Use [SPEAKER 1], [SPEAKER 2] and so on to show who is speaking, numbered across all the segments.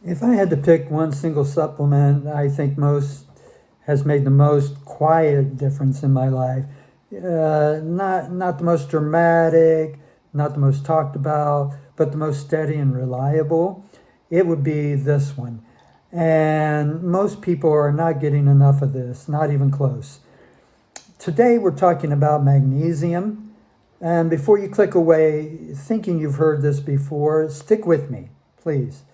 [SPEAKER 1] If I had to pick one single supplement I think has made the most quiet difference in my life, not the most dramatic, not the most talked about, but the most steady and reliable, it would be this one. And most people are not getting enough of this, not even close. Today we're talking about magnesium. And before you click away thinking you've heard this before, stick with me, please.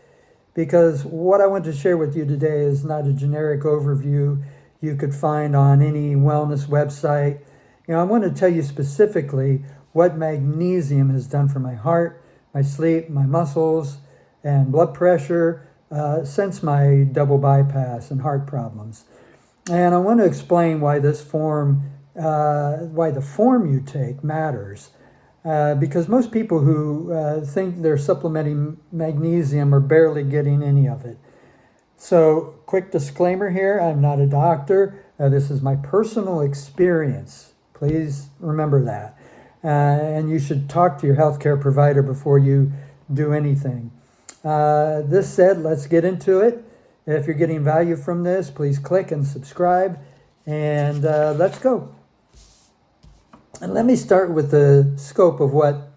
[SPEAKER 1] Because what I want to share with you today is not a generic overview you could find on any wellness website. I want to tell you specifically what magnesium has done for my heart, my sleep, my muscles, and blood pressure since my double bypass and heart problems. And I want to explain why the form you take matters. Because most people who think they're supplementing magnesium are barely getting any of it. So, quick disclaimer here, I'm not a doctor. This is my personal experience. Please remember that. And you should talk to your healthcare provider before you do anything. This said, let's get into it. If you're getting value from this, please click and subscribe. And let's go. And let me start with the scope of what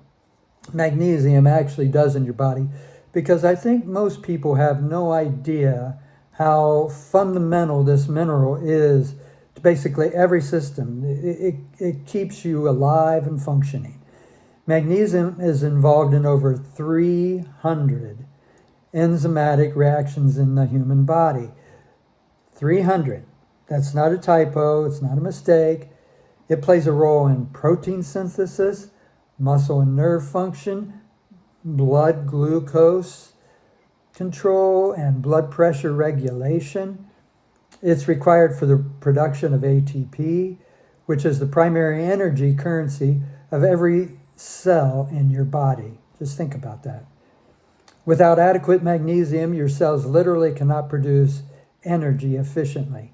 [SPEAKER 1] magnesium actually does in your body, because I think most people have no idea how fundamental this mineral is to basically every system. It keeps you alive and functioning. Magnesium is involved in over 300 enzymatic reactions in the human body. 300. That's not a typo. It's not a mistake. It plays a role in protein synthesis, muscle and nerve function, blood glucose control, and blood pressure regulation. It's required for the production of ATP, which is the primary energy currency of every cell in your body. Just think about that. Without adequate magnesium, your cells literally cannot produce energy efficiently.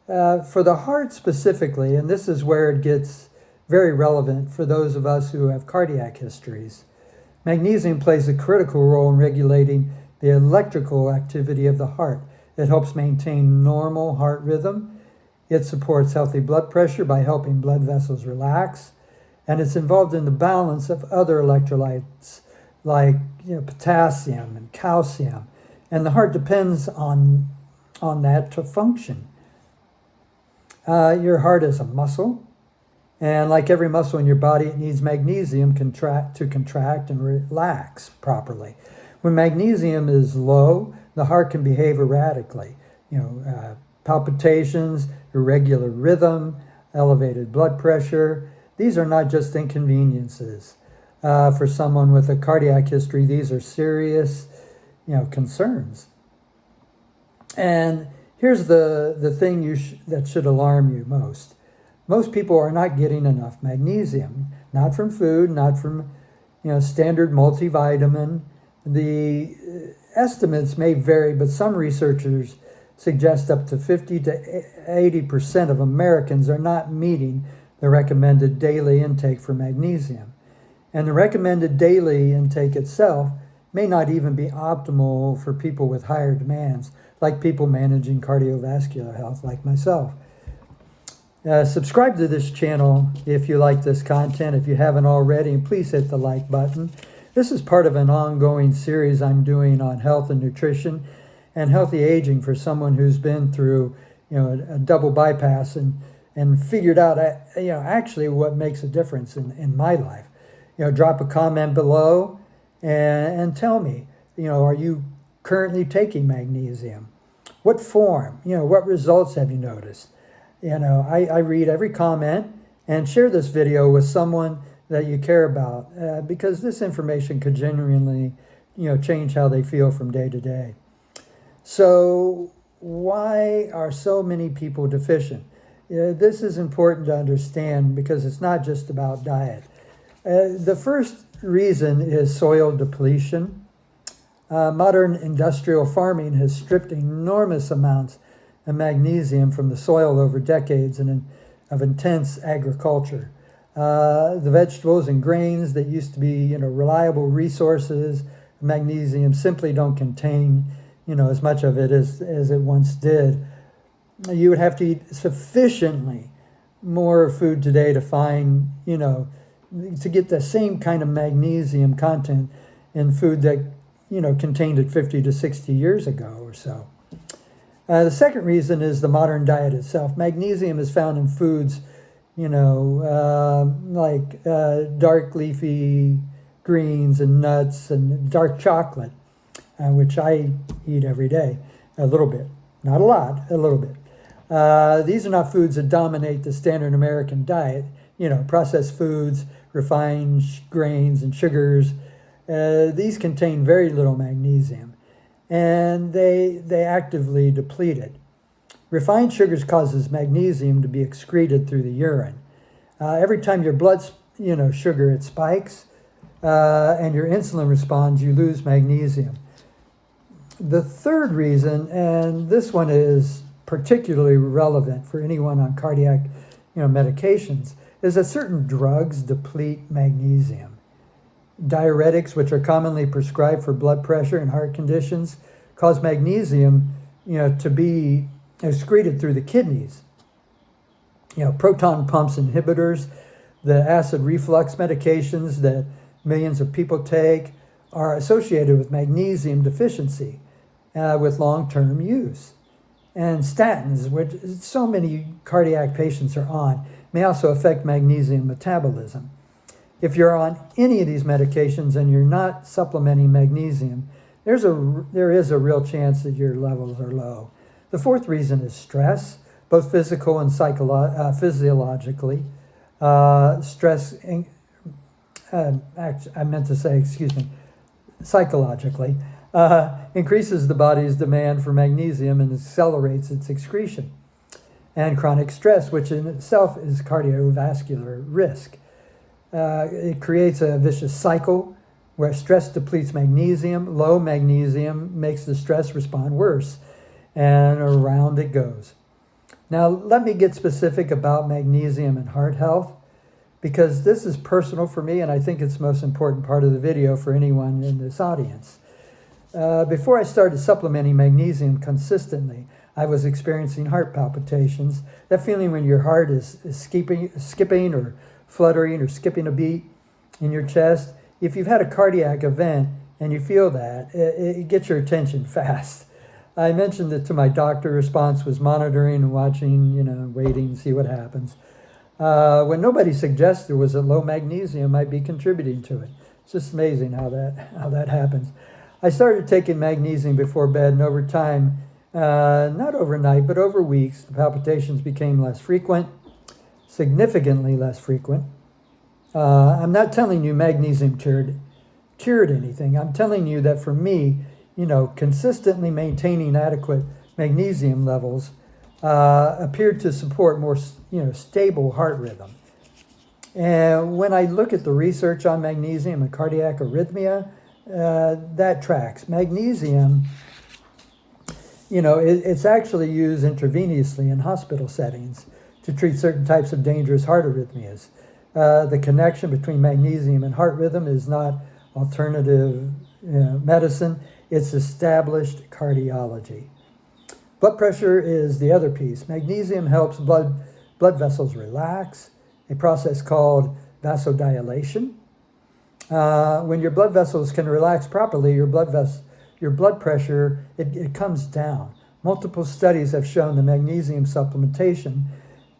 [SPEAKER 1] For the heart specifically, and this is where it gets very relevant for those of us who have cardiac histories, magnesium plays a critical role in regulating the electrical activity of the heart. It helps maintain normal heart rhythm. It supports healthy blood pressure by helping blood vessels relax. And it's involved in the balance of other electrolytes like potassium and calcium. And the heart depends on that to function. Your heart is a muscle, and like every muscle in your body, it needs magnesium to contract and relax properly. When magnesium is low, the heart can behave erratically. Palpitations, irregular rhythm, elevated blood pressure. These are not just inconveniences. For someone with a cardiac history, these are serious, concerns. And here's the thing that should alarm you most. Most people are not getting enough magnesium, not from food, not from standard multivitamin. The estimates may vary, but some researchers suggest up to 50 to 80% of Americans are not meeting the recommended daily intake for magnesium. And the recommended daily intake itself may not even be optimal for people with higher demands, like people managing cardiovascular health like myself. Subscribe to this channel if you like this content. If you haven't already, and please hit the like button. This is part of an ongoing series I'm doing on health and nutrition and healthy aging for someone who's been through a double bypass and figured out actually what makes a difference in my life. Drop a comment below and tell me, are you currently taking magnesium? What form? What results have you noticed? I read every comment and share this video with someone that you care about because this information could genuinely, change how they feel from day to day. So why are so many people deficient? This is important to understand because it's not just about diet. The first reason is soil depletion. Modern industrial farming has stripped enormous amounts of magnesium from the soil over decades of intense agriculture. The vegetables and grains that used to be reliable resources magnesium simply don't contain, as much of it as it once did. You would have to eat sufficiently more food today to find, to get the same kind of magnesium content in food that, contained it 50 to 60 years ago or so. The second reason is the modern diet itself. Magnesium is found in foods, like dark leafy greens and nuts and dark chocolate, which I eat every day, a little bit. Not a lot, a little bit. These are not foods that dominate the standard American diet. Processed foods, refined grains and sugars. These contain very little magnesium, and they actively deplete it. Refined sugars causes magnesium to be excreted through the urine. Every time your blood, sugar, it spikes, and your insulin responds, you lose magnesium. The third reason, and this one is particularly relevant for anyone on cardiac, medications, is that certain drugs deplete magnesium. Diuretics, which are commonly prescribed for blood pressure and heart conditions, cause magnesium, to be excreted through the kidneys. Proton pumps inhibitors, the acid reflux medications that millions of people take are associated with magnesium deficiency with long-term use. And statins, which so many cardiac patients are on, may also affect magnesium metabolism. If you're on any of these medications and you're not supplementing magnesium, there is a real chance that your levels are low. The fourth reason is stress, both physical and physiologically. Psychologically, increases the body's demand for magnesium and accelerates its excretion. And chronic stress, which in itself is cardiovascular risk. It creates a vicious cycle where stress depletes magnesium, low magnesium makes the stress respond worse, and around it goes. Now, let me get specific about magnesium and heart health, because this is personal for me, and I think it's the most important part of the video for anyone in this audience. Before I started supplementing magnesium consistently, I was experiencing heart palpitations, that feeling when your heart is skipping or fluttering or skipping a beat in your chest. If you've had a cardiac event and you feel that, it gets your attention fast. I mentioned it to my doctor. Response was monitoring and watching, waiting, see what happens. When nobody suggests there was a low magnesium might be contributing to it. It's just amazing how that happens. I started taking magnesium before bed, and over time, not overnight, but over weeks, the palpitations became less frequent, significantly less frequent. I'm not telling you magnesium cured anything. I'm telling you that for me, consistently maintaining adequate magnesium levels appeared to support more, stable heart rhythm. And when I look at the research on magnesium and cardiac arrhythmia, that tracks. Magnesium, it's actually used intravenously in hospital settings to treat certain types of dangerous heart arrhythmias. The connection between magnesium and heart rhythm is not alternative medicine, it's established cardiology. Blood pressure is the other piece. Magnesium helps blood vessels relax, a process called vasodilation. When your blood vessels can relax properly, your blood pressure, it comes down. Multiple studies have shown the magnesium supplementation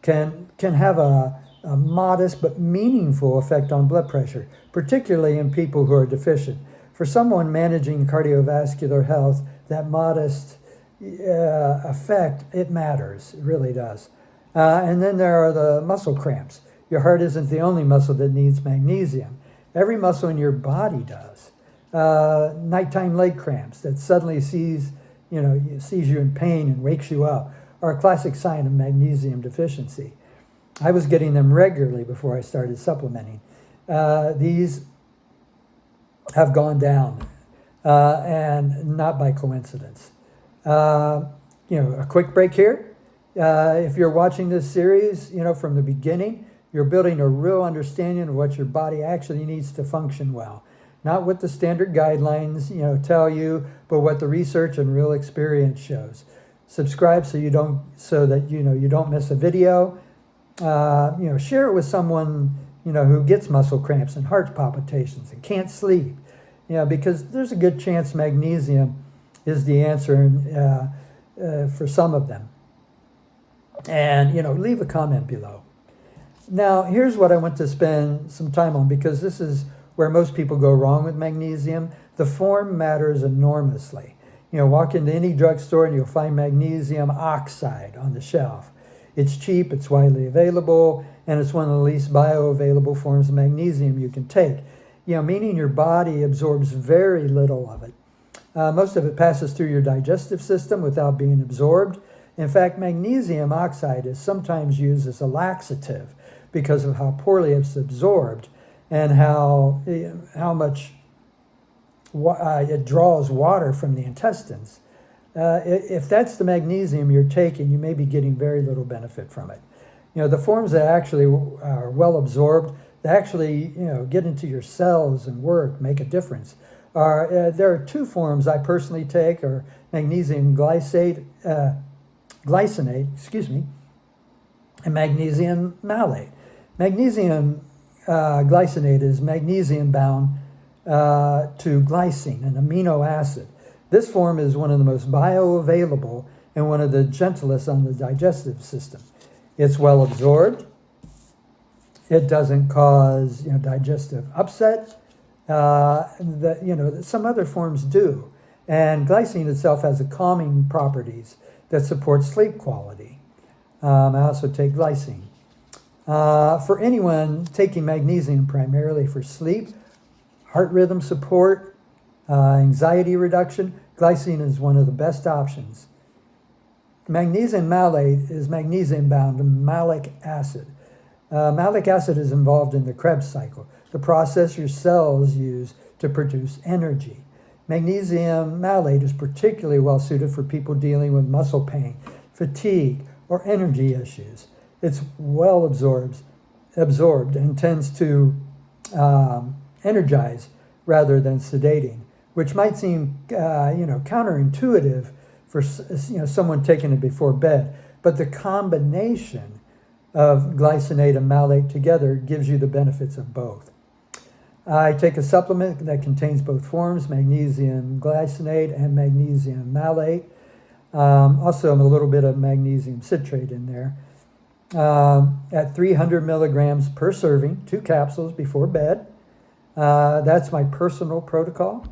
[SPEAKER 1] can have a modest but meaningful effect on blood pressure, particularly in people who are deficient. For someone managing cardiovascular health, that modest effect, it matters. It really does. And then there are the muscle cramps. Your heart isn't the only muscle that needs magnesium. Every muscle in your body does. Nighttime leg cramps that suddenly sees you in pain and wakes you up are a classic sign of magnesium deficiency. I was getting them regularly before I started supplementing. These have gone down, and not by coincidence. A quick break here. If you're watching this series, from the beginning, you're building a real understanding of what your body actually needs to function well. not what the standard guidelines, tell you, but what the research and real experience shows. Subscribe so that you don't miss a video. Share it with someone who gets muscle cramps and heart palpitations and can't sleep. Because there's a good chance magnesium is the answer for some of them. And leave a comment below. Now, here's what I want to spend some time on, because this is where most people go wrong with magnesium. The form matters enormously. Walk into any drugstore and you'll find magnesium oxide on the shelf. It's cheap, it's widely available, and it's one of the least bioavailable forms of magnesium you can take. Meaning your body absorbs very little of it. Most of it passes through your digestive system without being absorbed. In fact, magnesium oxide is sometimes used as a laxative because of how poorly it's absorbed and how much it draws water from the intestines. If that's the magnesium you're taking, you may be getting very little benefit from it. The forms that actually are well absorbed, they actually get into your cells and work, make a difference. There are two forms I personally take, are magnesium glycinate, and magnesium malate. Magnesium glycinate is magnesium bound to glycine, an amino acid. This form is one of the most bioavailable and one of the gentlest on the digestive system. It's well absorbed. It doesn't cause digestive upset. Some other forms do. And glycine itself has a calming properties that support sleep quality. I also take glycine. For anyone taking magnesium primarily for sleep, heart rhythm support, anxiety reduction, glycine is one of the best options. Magnesium malate is magnesium bound to malic acid. Malic acid is involved in the Krebs cycle, the process your cells use to produce energy. Magnesium malate is particularly well suited for people dealing with muscle pain, fatigue, or energy issues. It's well absorbed and tends to energize rather than sedating, which might seem counterintuitive for someone taking it before bed. But the combination of glycinate and malate together gives you the benefits of both. I take a supplement that contains both forms, magnesium glycinate and magnesium malate. Also, a little bit of magnesium citrate in there. At 300 milligrams per serving, 2 capsules before bed. That's my personal protocol.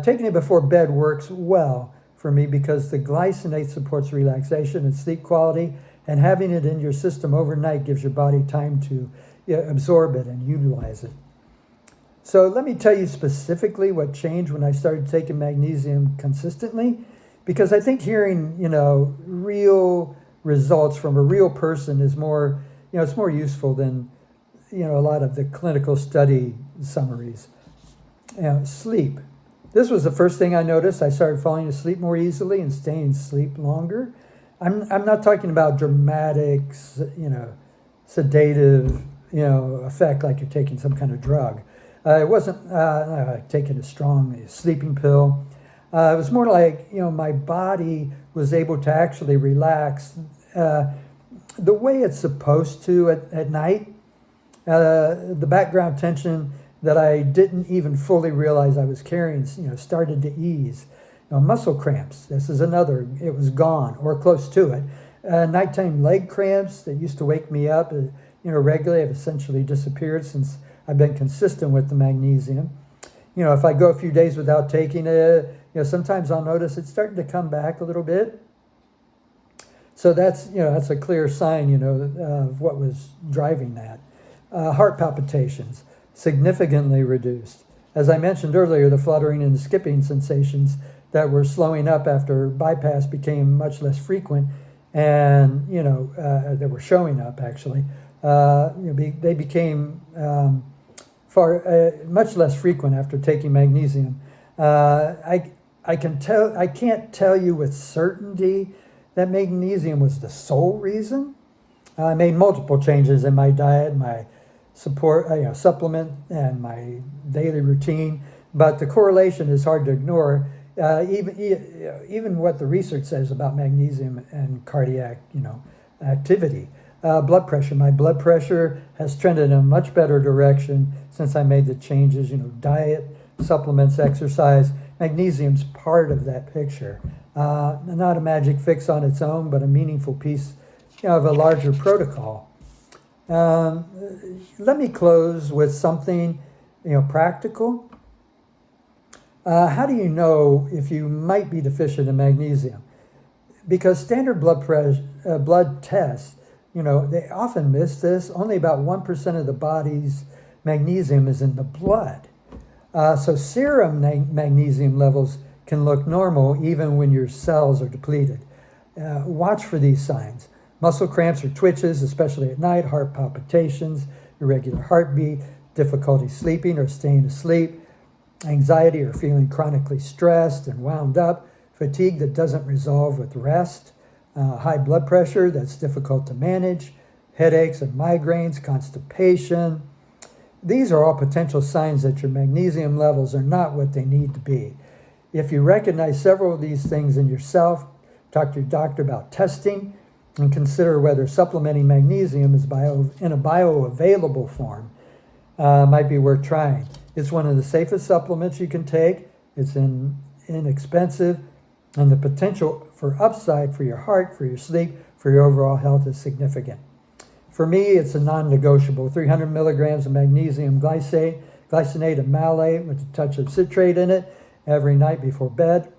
[SPEAKER 1] Taking it before bed works well for me because the glycinate supports relaxation and sleep quality, and having it in your system overnight gives your body time to absorb it and utilize it. So let me tell you specifically what changed when I started taking magnesium consistently, because I think hearing, real results from a real person is more, it's more useful than, a lot of the clinical study summaries. Sleep. This was the first thing I noticed. I started falling asleep more easily and staying asleep longer. I'm not talking about dramatic, sedative, effect like you're taking some kind of drug. It wasn't taking a strong sleeping pill. It was more like, my body was able to actually relax the way it's supposed to at night. The background tension that I didn't even fully realize I was carrying, started to ease. Muscle cramps, this is another, it was gone or close to it. Nighttime leg cramps that used to wake me up, regularly have essentially disappeared since I've been consistent with the magnesium. If I go a few days without taking it, sometimes I'll notice it's starting to come back a little bit. So that's a clear sign, of what was driving that. Heart palpitations, significantly reduced. As I mentioned earlier, the fluttering and the skipping sensations that were slowing up after bypass became much less frequent, and they were showing up actually. They became much less frequent after taking magnesium. I can't tell you with certainty that magnesium was the sole reason. I made multiple changes in my diet, my supplement and my daily routine. But the correlation is hard to ignore. Even what the research says about magnesium and cardiac, activity. Blood pressure. My blood pressure has trended in a much better direction since I made the changes. Diet, supplements, exercise. Magnesium's part of that picture. Not a magic fix on its own, but a meaningful piece of a larger protocol. Let me close with something, practical. How do you know if you might be deficient in magnesium? Because standard blood tests, they often miss this. Only about 1% of the body's magnesium is in the blood. So serum magnesium levels can look normal even when your cells are depleted. Watch for these signs. Muscle cramps or twitches, especially at night, heart palpitations, irregular heartbeat, difficulty sleeping or staying asleep, anxiety or feeling chronically stressed and wound up, fatigue that doesn't resolve with rest, high blood pressure that's difficult to manage, headaches and migraines, constipation. These are all potential signs that your magnesium levels are not what they need to be. If you recognize several of these things in yourself, talk to your doctor about testing and consider whether supplementing magnesium is in a bioavailable form might be worth trying. It's one of the safest supplements you can take. It's inexpensive, and the potential for upside for your heart, for your sleep, for your overall health is significant. For me, it's a non-negotiable. 300 milligrams of magnesium glycinate and malate with a touch of citrate in it every night before bed.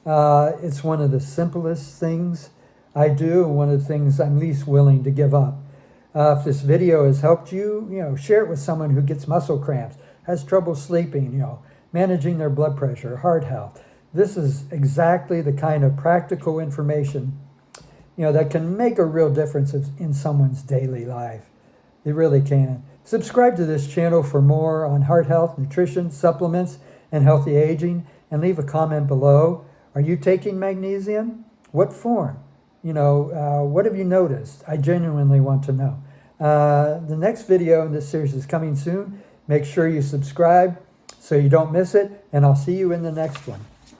[SPEAKER 1] It's one of the simplest things I do, and one of the things I'm least willing to give up. If this video has helped you, share it with someone who gets muscle cramps, has trouble sleeping, managing their blood pressure, heart health. This is exactly the kind of practical information, that can make a real difference in someone's daily life. It really can. Subscribe to this channel for more on heart health, nutrition, supplements, and healthy aging, and leave a comment below. Are you taking magnesium? What form? What have you noticed? I genuinely want to know. The next video in this series is coming soon. Make sure you subscribe so you don't miss it, and I'll see you in the next one.